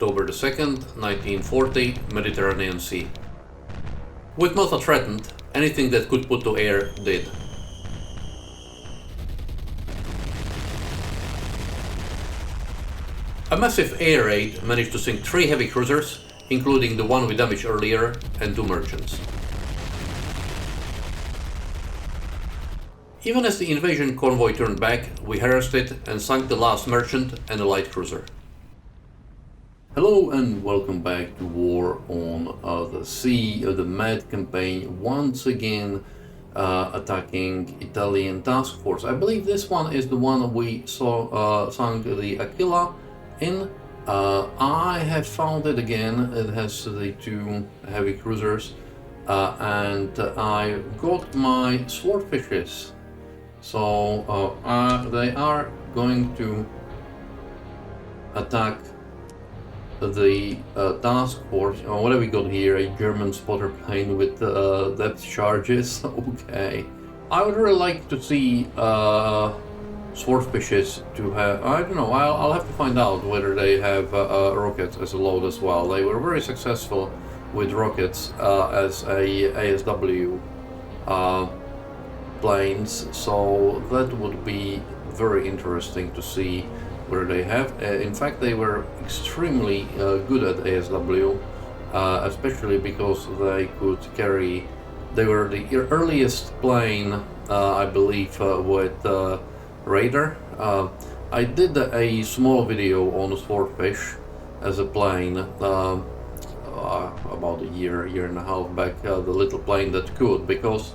October the 2nd, 1940, Mediterranean Sea. With Malta threatened, anything that could put to air did. A massive air raid managed to sink 3 heavy cruisers, including the one we damaged earlier, and 2 merchants. Even as the invasion convoy turned back, we harassed it and sunk the last merchant and a light cruiser. Hello and welcome back to War on the Sea, the Med campaign, once again attacking Italian task force. I believe this one is the one we saw sunk the Aquila in. I have found it again. It has the 2 heavy cruisers and I got my Sworfishes. So they are going to attack the task force. What have we got here? A German spotter plane with depth charges. Okay. I would really like to see Sworfishes to have. I don't know. I'll have to find out whether they have rockets as a load as well. They were very successful with rockets as a ASW planes, so that would be very interesting to see where they have. In fact, they were extremely good at ASW, especially because they could carry. They were the earliest plane, I believe, with radar. I did a small video on Sworfish as a plane about a year and a half back. The little plane that could, because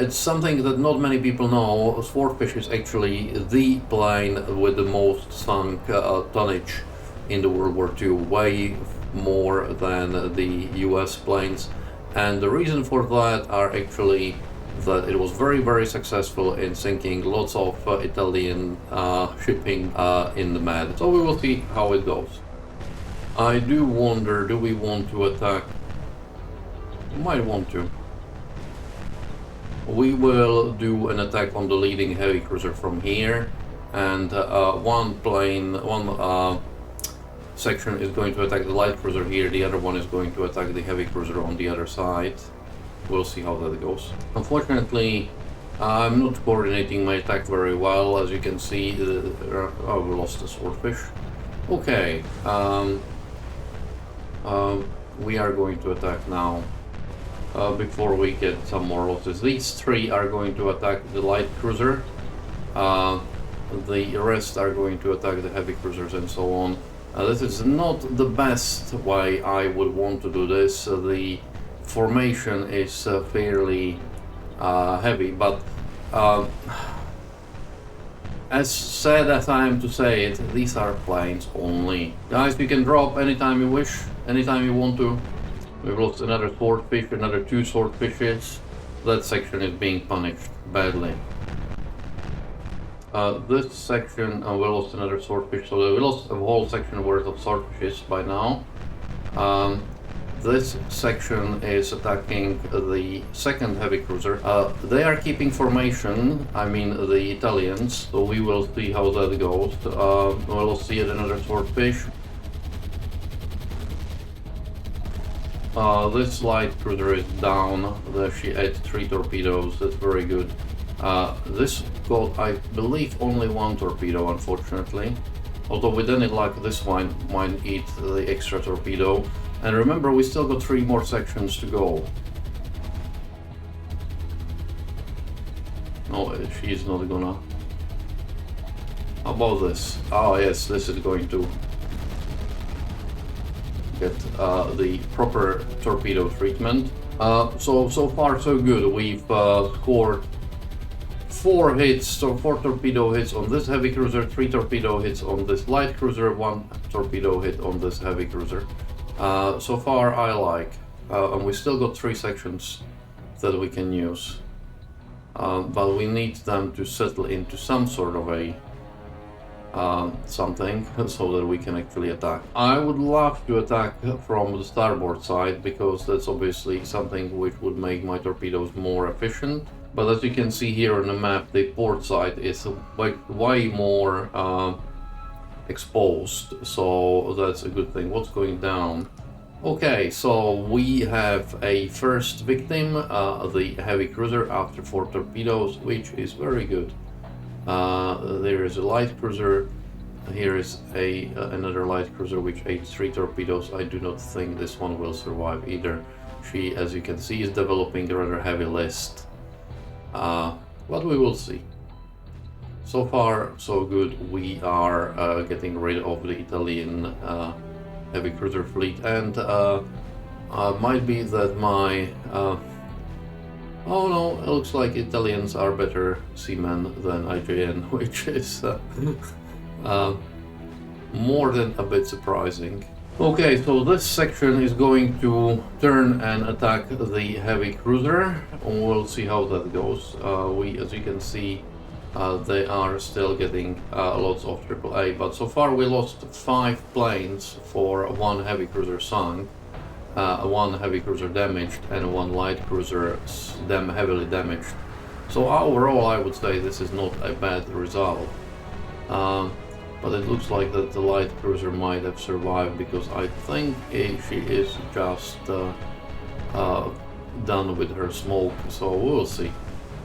it's something that not many people know. Sworfish is actually the plane with the most sunk tonnage in the World War II, way more than the US planes. And the reason for that are actually that it was very successful in sinking lots of Italian shipping in the Med. So we will see how it goes. I do wonder, do we want to attack? We might want to. We will do an attack on the leading heavy cruiser from here, and one section is going to attack the light cruiser here, the other one is going to attack the heavy cruiser on the other side. We'll see how that goes. Unfortunately, I'm not coordinating my attack very well. As you can see, oh, we lost the Swordfish. Okay, we are going to attack now. Before we get some more losses. These 3 are going to attack the light cruiser, the rest are going to attack the heavy cruisers and so on. This is not the best way I would want to do this. The formation is fairly heavy, but as sad as I am to say it, these are planes only. Guys, you can drop anytime you wish, anytime you want to. We've lost another swordfish, another 2 swordfishes. That section is being punished badly. This section, we lost another swordfish, so we lost a whole section worth of swordfishes by now. This section is attacking the 2nd heavy cruiser. They are keeping formation, I mean the Italians, so we will see how that goes. We'll see yet another swordfish. This light cruiser is down. She had 3 torpedoes, that's very good. This got, I believe, only 1 torpedo, unfortunately. Although with any luck, this one might eat the extra torpedo. And remember, we still got 3 more sections to go. No, she's not gonna. How about this? Oh yes, this is going to get the proper torpedo treatment. So far so good. We've scored 4 hits, so 4 torpedo hits on this heavy cruiser, 3 torpedo hits on this light cruiser, 1 torpedo hit on this heavy cruiser. So far I like, and we still got 3 sections that we can use, but we need them to settle into some sort of a something so that we can actually attack. I would love to attack from the starboard side, because that's obviously something which would make my torpedoes more efficient. But as you can see here on the map, the port side is way more exposed, so that's a good thing. What's going down? Okay, so we have a first victim, the heavy cruiser after 4 torpedoes, which is very good. There is a light cruiser. Here is another light cruiser which ate 3 torpedoes. I do not think this one will survive either. She, as you can see, is developing a rather heavy list. But we will see. So far, so good. We are getting rid of the Italian heavy cruiser fleet, and might be that my oh no, it looks like Italians are better seamen than IJN, which is more than a bit surprising. Okay, so this section is going to turn and attack the heavy cruiser. We'll see how that goes. As you can see, they are still getting lots of AAA, but so far we lost 5 planes for 1 heavy cruiser sunk, 1 heavy cruiser damaged, and 1 light cruiser heavily damaged. So overall, I would say this is not a bad result. But it looks like that the light cruiser might have survived, because I think she is just done with her smoke, so we'll see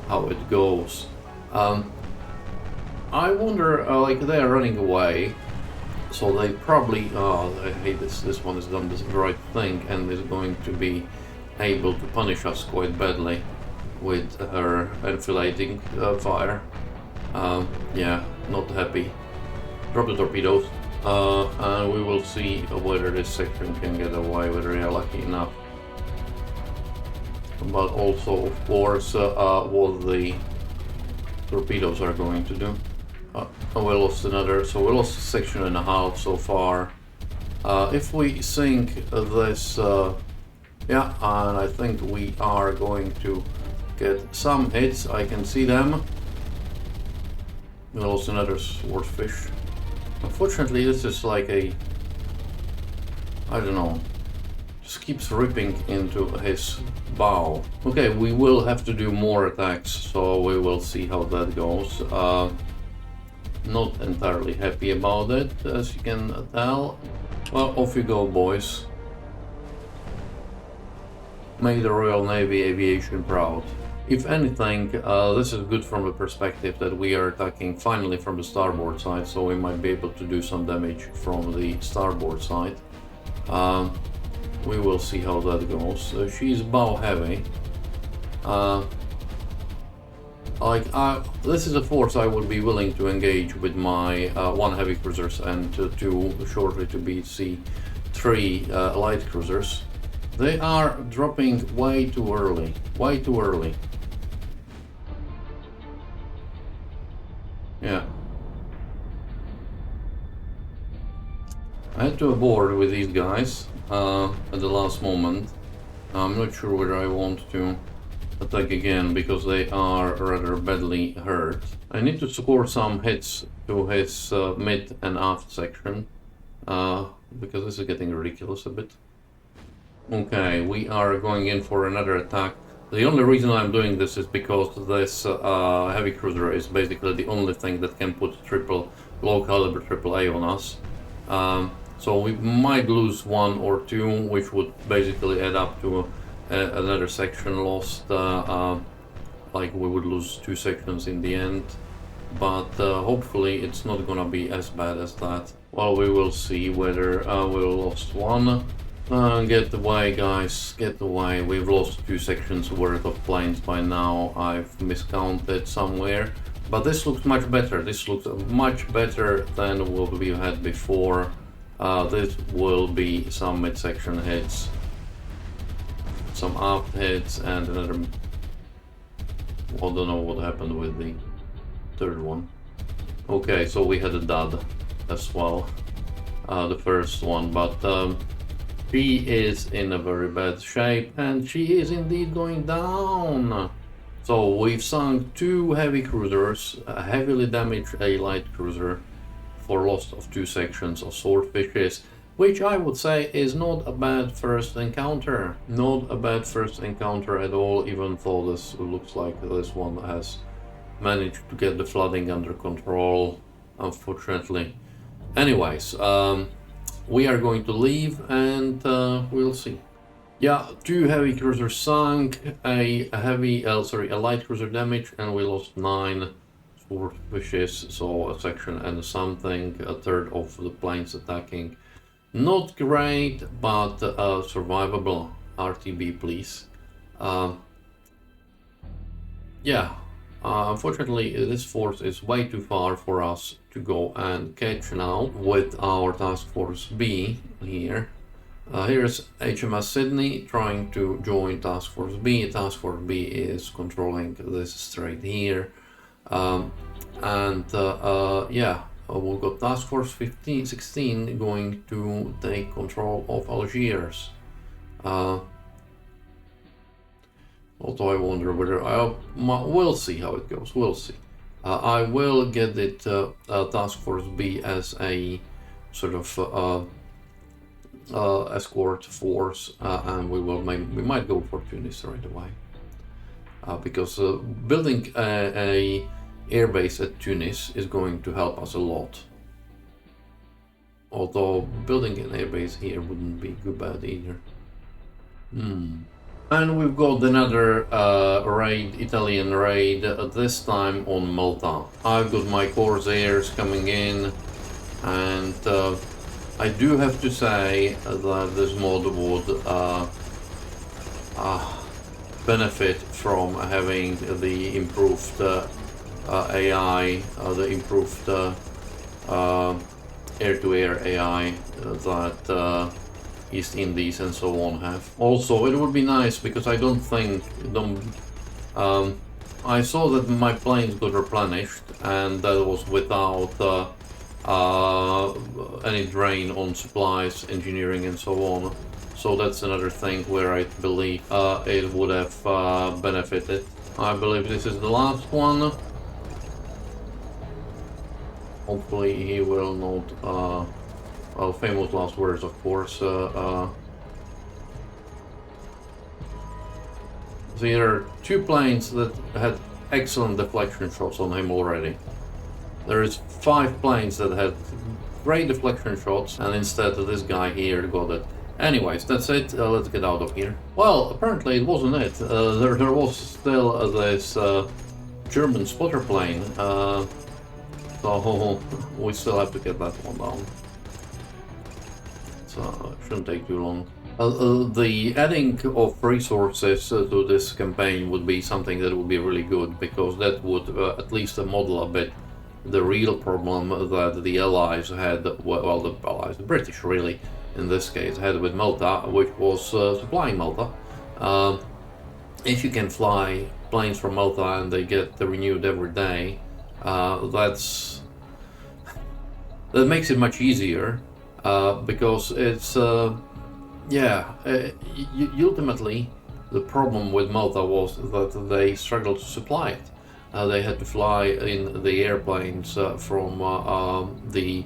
how it goes. I wonder, like, they are running away, so they probably, I hate this one has done the right thing and is going to be able to punish us quite badly with her enfilading fire. Yeah, not happy. Drop the torpedoes, and we will see whether this section can get away, whether we are lucky enough. But also, of course, what the torpedoes are going to do. We lost another, so we lost a section and a half so far. If we sink this, yeah, and I think we are going to get some hits. I can see them. We lost another swordfish. Unfortunately, this is like I don't know, just keeps ripping into his bow. Okay, we will have to do more attacks, so we will see how that goes. Not entirely happy about it, as you can tell. Well, off you go, boys. Make the Royal Navy Aviation proud. If anything, this is good from the perspective that we are attacking finally from the starboard side, so we might be able to do some damage from the starboard side. We will see how that goes. She's bow heavy. This is a force I would be willing to engage with my 1 heavy cruisers and 2 shortly to be 3 light cruisers. They are dropping way too early. Way too early. Yeah. I had to abort with these guys at the last moment. I'm not sure whether I want to attack again, because they are rather badly hurt. I need to score some hits to his mid and aft section, because this is getting ridiculous a bit. Okay, we are going in for another attack. The only reason I'm doing this is because this heavy cruiser is basically the only thing that can put low caliber AAA on us. So we might lose 1 or 2, which would basically add up to another section lost. Like we would lose 2 sections in the end. But hopefully it's not gonna be as bad as that. Well, we will see whether we lost 1. Get away, guys, get away. We've lost 2 sections worth of planes by now. I've miscounted somewhere, but this looks much better. This looks much better than what we had before. This will be some midsection hits, some aft hits, and another. I don't know what happened with the 3rd one. Okay, so we had a dud as well, the first one, but she is in a very bad shape, and she is indeed going down. So we've sunk 2 heavy cruisers, heavily damaged a light cruiser for loss of 2 sections of Sworfishes, which I would say is not a bad first encounter. Not a bad first encounter at all, even though this looks like this one has managed to get the flooding under control. Unfortunately, Anyways, we are going to leave and we'll see. Yeah, 2 heavy cruisers sunk, a light cruiser damage, and we lost 9 Sworfishes, so a section and something, a third of the planes attacking. Not great, but survivable. RTB, please. Yeah, unfortunately, this force is way too far for us to go and catch now with our Task Force B here. Here's HMS Sydney trying to join Task Force B. Task Force B is controlling this strait here. We've got Task Force 16 going to take control of Algiers. Although I wonder whether we'll see how it goes. We'll see. I will get it Task Force B as a sort of escort force, and we might go for Tunis right away, because building a airbase at Tunis is going to help us a lot. Although building an airbase here wouldn't be too bad either. And we've got another Italian raid, this time on Malta. I've got my Corsairs coming in, and I do have to say that this mod would benefit from having the improved AI, the improved air-to-air AI that East Indies and so on have. Also, it would be nice, because I don't think I saw that my planes got replenished, and that was without any drain on supplies, engineering, and so on. So that's another thing where I believe it would have benefited. I believe this is the last one. Hopefully he will not. Well, famous last words, of course. So there are 2 planes that had excellent deflection shots on him already. There is 5 planes that had great deflection shots, and instead this guy here got it. Anyways, that's it. Let's get out of here. Well, apparently it wasn't it. There was still this German spotter plane. So we still have to get that one down. So it shouldn't take too long. The adding of resources to this campaign would be something that would be really good, because that would at least model a bit the real problem that the Allies had, well, the Allies, the British really, in this case, had with Malta, which was supplying Malta. If you can fly planes from Malta and they get renewed every day, that makes it much easier. Because it's, ultimately, the problem with Malta was that they struggled to supply it. They had to fly in the airplanes from the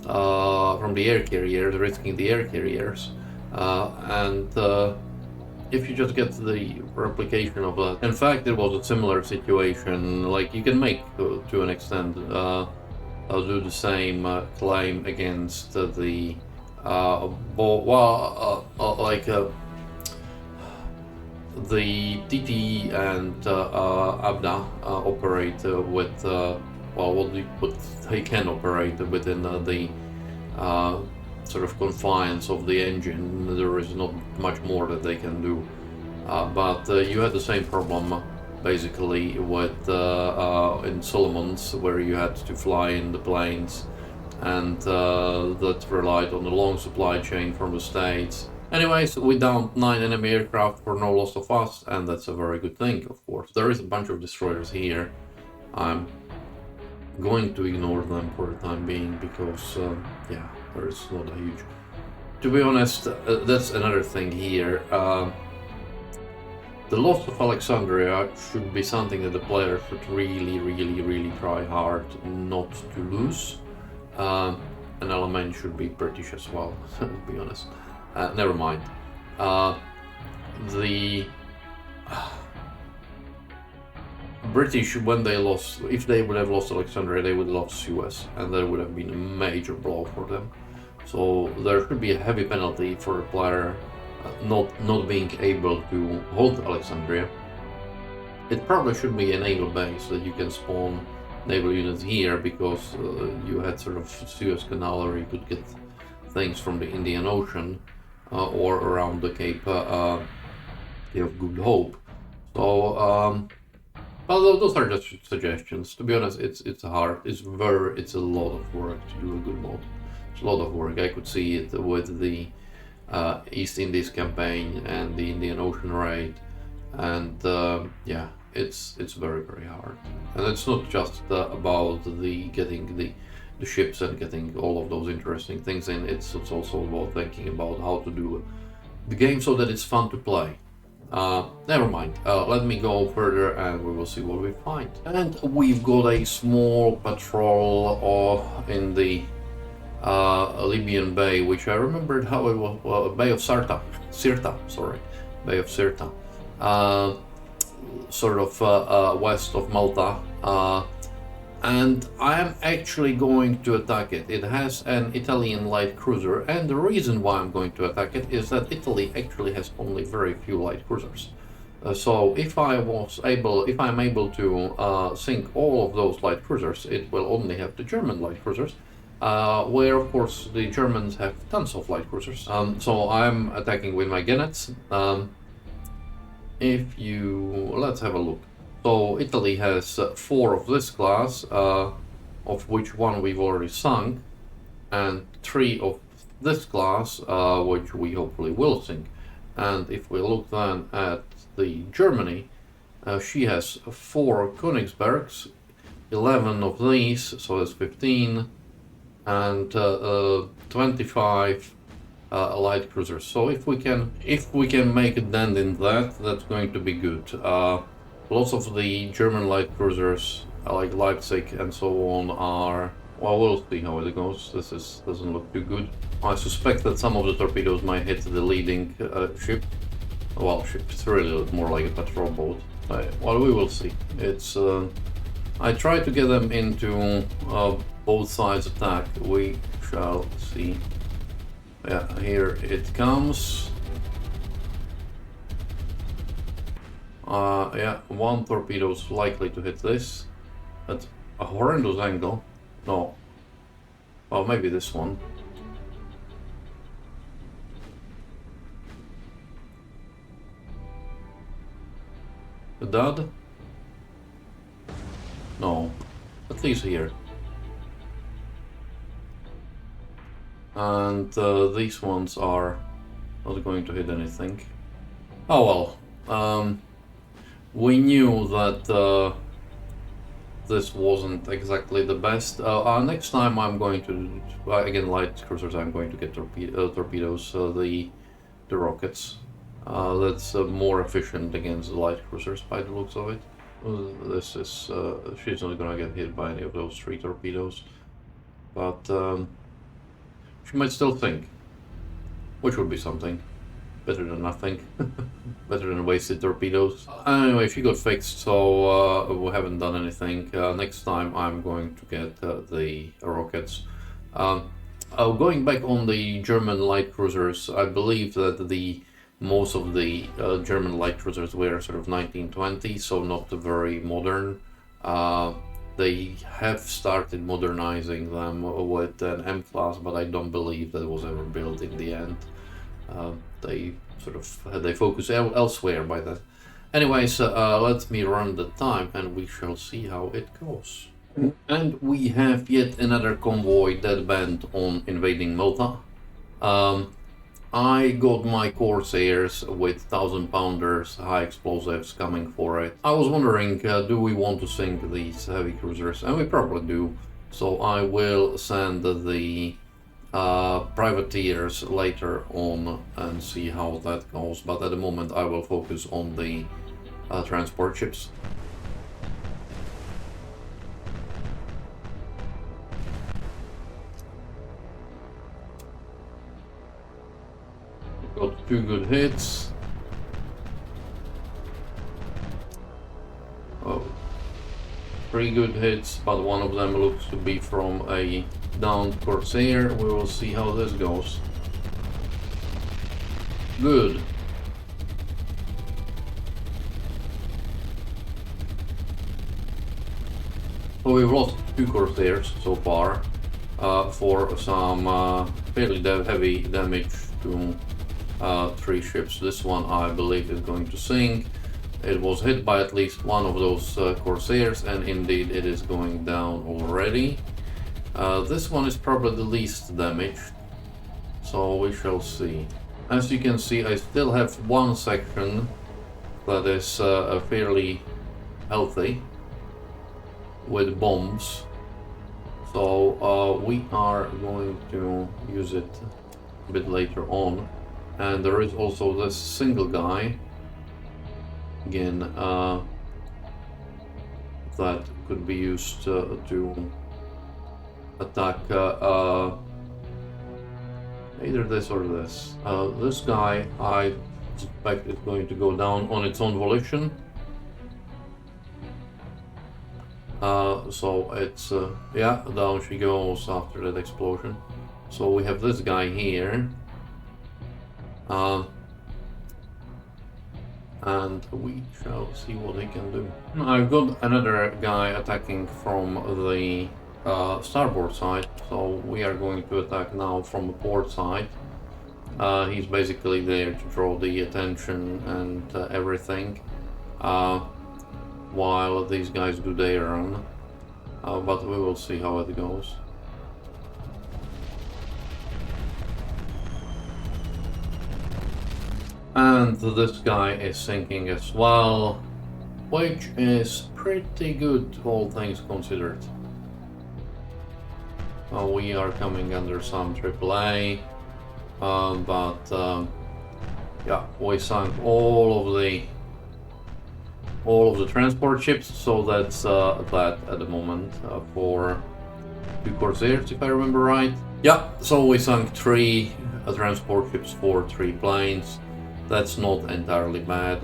air carriers, risking the air carriers, and if you just get the replication of that. In fact, it was a similar situation. Like, you can make to an extent. Do the same claim against the the TT and Abda operate with what they can operate within the sort of confines of the engine. There is not much more that they can do, but you had the same problem basically with in Solomons, where you had to fly in the planes, and that relied on a long supply chain from the States. Anyways, we downed 9 enemy aircraft for no loss of us, and that's a very good thing, of course. There is a bunch of destroyers here. I'm going to ignore them for the time being, because there is not a huge... To be honest, that's another thing here. The loss of Alexandria should be something that the player should really try hard not to lose. An element should be British as well, to be honest. Never mind. British, when they lost, if they would have lost Alexandria, they would have lost Suez, and that would have been a major blow for them. So there should be a heavy penalty for a player not being able to hold Alexandria. It probably should be a naval base that you can spawn naval units here, because you had sort of Suez Canal, or you could get things from the Indian Ocean or around the Cape of Good Hope. So, well, those are just suggestions. To be honest, it's hard. It's a lot of work to do a good mod. It's a lot of work. I could see it with the East Indies campaign and the Indian Ocean raid, and yeah, it's very hard. And it's not just about getting the ships and getting all of those interesting things in. It's also about thinking about how to do the game so that it's fun to play. Never mind, let me go further and we will see what we find. And we've got a small patrol in the Libyan Bay, which I remembered how it was, well, Bay of Sirta, sorry, Bay of Sirta, sort of west of Malta, and I am actually going to attack it. It has an Italian light cruiser, and the reason why I'm going to attack it is that Italy actually has only very few light cruisers. So if I'm able to sink all of those light cruisers, it will only have the German light cruisers, where of course the Germans have tons of light cruisers. So I'm attacking with my Gennets. Let's have a look. So Italy has 4 of this class, of which 1 we've already sunk, and 3 of this class, which we hopefully will sink. And if we look then at the Germany, she has 4 Königsbergs, 11 of these, so that's 15, and 25 light cruisers. So if we can make a dent in that, that's going to be good. Lots of the German light cruisers, like Leipzig and so on, are, well, we'll see how it goes. Doesn't look too good. I suspect that some of the torpedoes might hit the leading ship. Well, it's really more like a patrol boat. Well, we will see. It's I try to get them into both sides attack. We shall see. Yeah, here it comes. Yeah, 1 torpedo is likely to hit this. That's a horrendous angle. No. Oh, maybe this one. A dud? No. At least here. And these ones are not going to hit anything. Oh well. We knew that this wasn't exactly the best. Next time I'm going to, again, light cruisers, I'm going to get torpedoes, the rockets. That's more efficient against the light cruisers by the looks of it. This is, she's not gonna get hit by any of those 3 torpedoes, but she might still sink, which would be something. Better than nothing. Better than wasted torpedoes. Anyway, she got fixed, so we haven't done anything. Next time I'm going to get the rockets. Going back on the German light cruisers, I believe that most of the German light cruisers were sort of 1920, so not very modern. They have started modernizing them with an M class, but I don't believe that was ever built in the end. They sort of focus elsewhere by that. Anyways, let me run the time and we shall see how it goes. And we have yet another convoy that bent on invading Malta. I got my Corsairs with 1000-pounders, high explosives coming for it. I was wondering, do we want to sink these heavy cruisers? And we probably do. So I will send the privateers later on and see how that goes. But at the moment I will focus on the transport ships. Got 2 good hits. Oh, 3 good hits, but one of them looks to be from a downed Corsair. We will see how this goes. Good. So we've lost 2 Corsairs so far for some fairly heavy damage to 3 ships. This one I believe is going to sink. It was hit by at least one of those Corsairs, and indeed it is going down already. This one is probably the least damaged, so we shall see. As you can see, I still have one section that is fairly healthy with bombs, so we are going to use it a bit later on. And there is also this single guy again that could be used to attack either this or this. This guy I suspect is going to go down on its own volition. So it's yeah, down she goes after that explosion. So we have this guy here, and we shall see what he can do. I've got another guy attacking from the starboard side, so we are going to attack now from the port side. He's basically there to draw the attention and everything, while these guys do their run, but we will see how it goes. And this guy is sinking as well, which is pretty good, all things considered. We are coming under some AAA, but yeah, we sunk all of the transport ships, so that's that at the moment for 2 Corsairs, if I remember right. Yeah, so we sunk 3 transport ships for 3 planes. That's not entirely bad.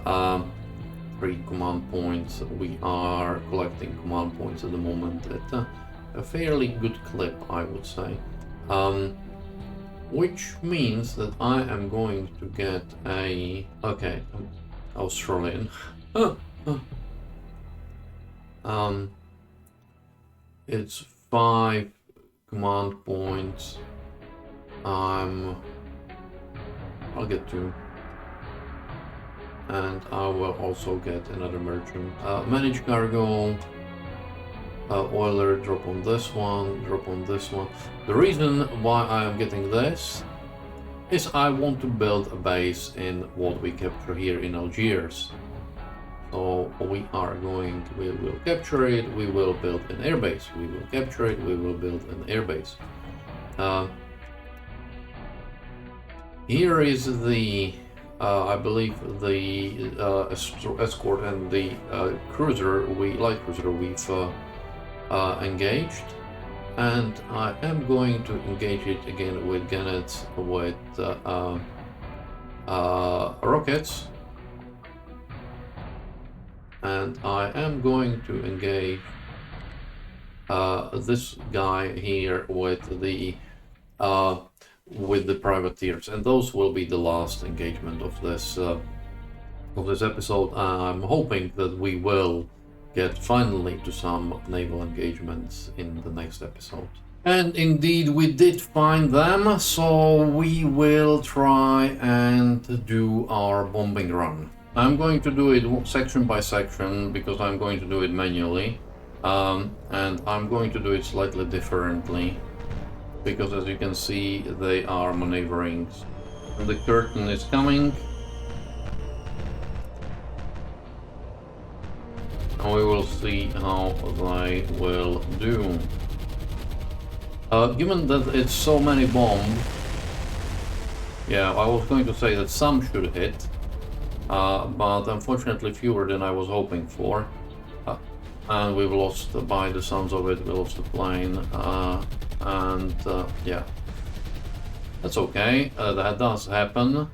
3 command points. We are collecting command points at the moment at a fairly good clip, I would say. Which means that I am going to get a... Okay, Australian. It's 5 command points. I'll get 2. And I will also get another merchant. Manage cargo. Oiler, drop on this one, drop on this one. The reason why I am getting this is I want to build a base in what we capture here in Algiers. So we will capture it, we will build an airbase. We will capture it, we will build an airbase. Here is the I believe the escort and the light cruiser we've engaged, and I am going to engage it again with gannets with rockets, and I am going to engage this guy here with the privateers, and those will be the last engagement of this episode. I'm hoping that we will get finally to some naval engagements in the next episode. And indeed we did find them, so we will try and do our bombing run. I'm going to do it section by section because I'm going to do it manually, and I'm going to do it slightly differently because, as you can see, they are maneuvering. The curtain is coming. And we will see how they will do. Given that it's so many bombs, yeah, I was going to say that some should hit, but unfortunately fewer than I was hoping for. And we've lost, by the sounds of it, we lost the plane, and yeah, that's okay, that does happen.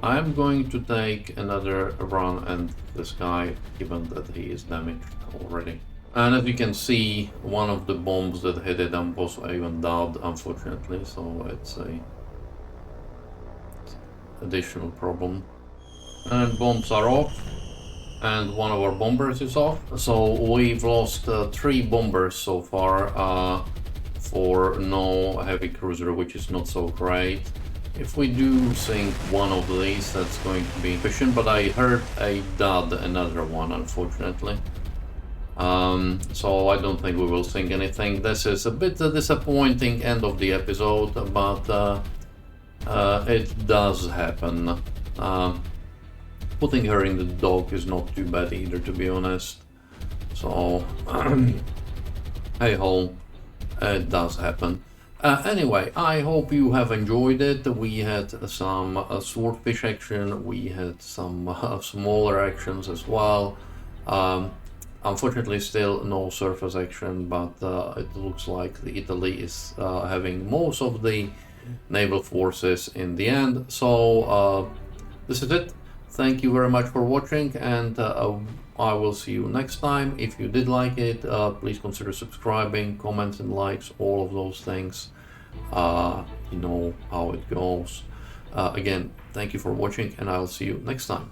I'm going to take another run at this guy, given that he is damaged already. And as you can see, one of the bombs that hit it was even downed, unfortunately, so it's a additional problem. And bombs are off, and one of our bombers is off. So we've lost 3 bombers so far for no heavy cruiser, which is not so great. If we do sink one of these, that's going to be efficient, but I heard a dud, another one, unfortunately. So I don't think we will sink anything. This is a bit a disappointing end of the episode, but it does happen. Putting her in the dock is not too bad either, to be honest. So, hey ho, it does happen. Anyway, I hope you have enjoyed it. We had some swordfish action, we had some smaller actions as well. Unfortunately, still no surface action, but it looks like Italy is having most of the naval forces in the end. So this is it. Thank you very much for watching, and I will see you next time. If you did like it, please consider subscribing, comments and likes, all of those things. You know how it goes. Again, thank you for watching, and I'll see you next time.